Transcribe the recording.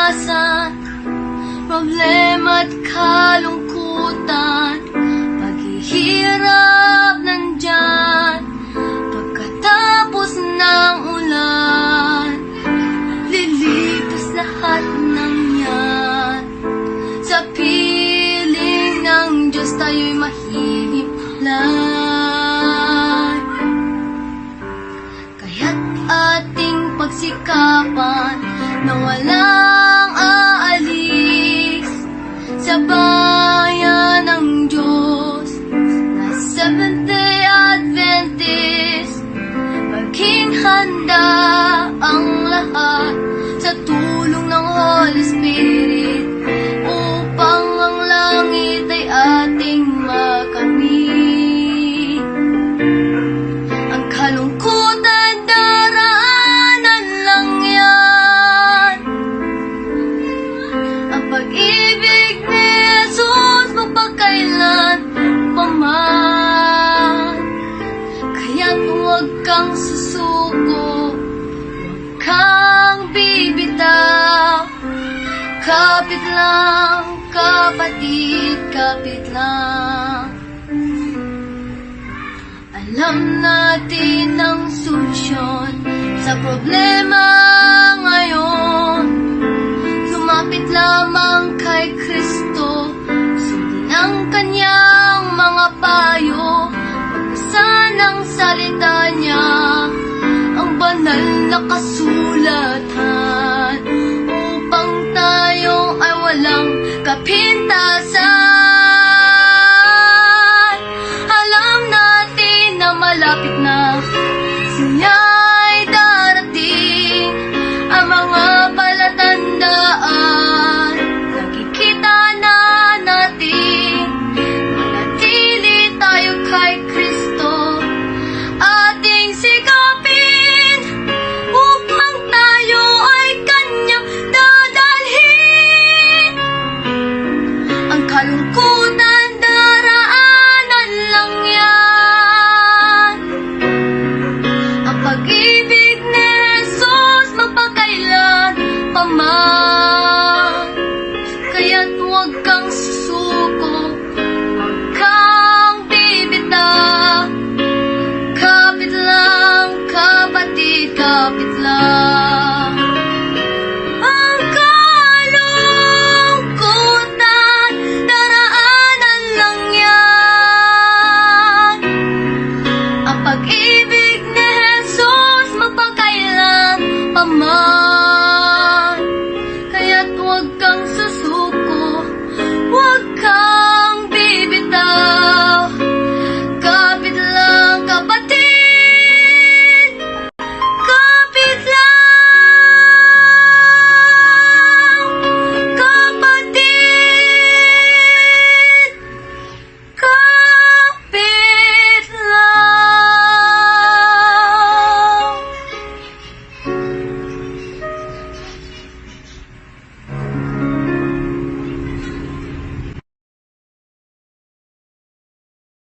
maiwasan, problema't kalungkutan, paghihirap nandyan. Pagkatapos ng ulan, lilipas lahat ng yan. Sa piling ng Diyos tayo'y mahihimlay. Kaya't ating pagsikapan na walang aalis sa bayan ng Diyos na Seventh-day Adventist. Maging handa ang lahat sa tulong ng Holy Spirit upang ang langit ay ating makamit. Ang kalungkutan daraanan lang yan. Ang pag-ibig ni Jesus magpakailan paman. Kaya't huwag kang susuko, huwag kang bibitaw. Kapit lang, kapatid, kapit lang. Alam natin ang solusyon sa problema ngayon. Lumapit lamang kay Kristo, sundin ang kanyang mga payo, magbasa ng salita niya, ang banal na kasulatan, upang tayo ay walang kapintasan. Alam natin na malapit na siya'y darating, ang mga palatandaan nakikita na natin. Manatili tayo kay Kristo, ating sikapin upang tayo ay kanyang dadalhin. Ang kalungkutan daraanan lang yan. Ang pag-ibig ni Jesus magpakailan paman. Kaya't huwag kang susuko, huwag kang bibitaw. Kapit lang, kapatid, kapit lang. Ang kalungkutan daraanan lang yan. Ang pag-ibig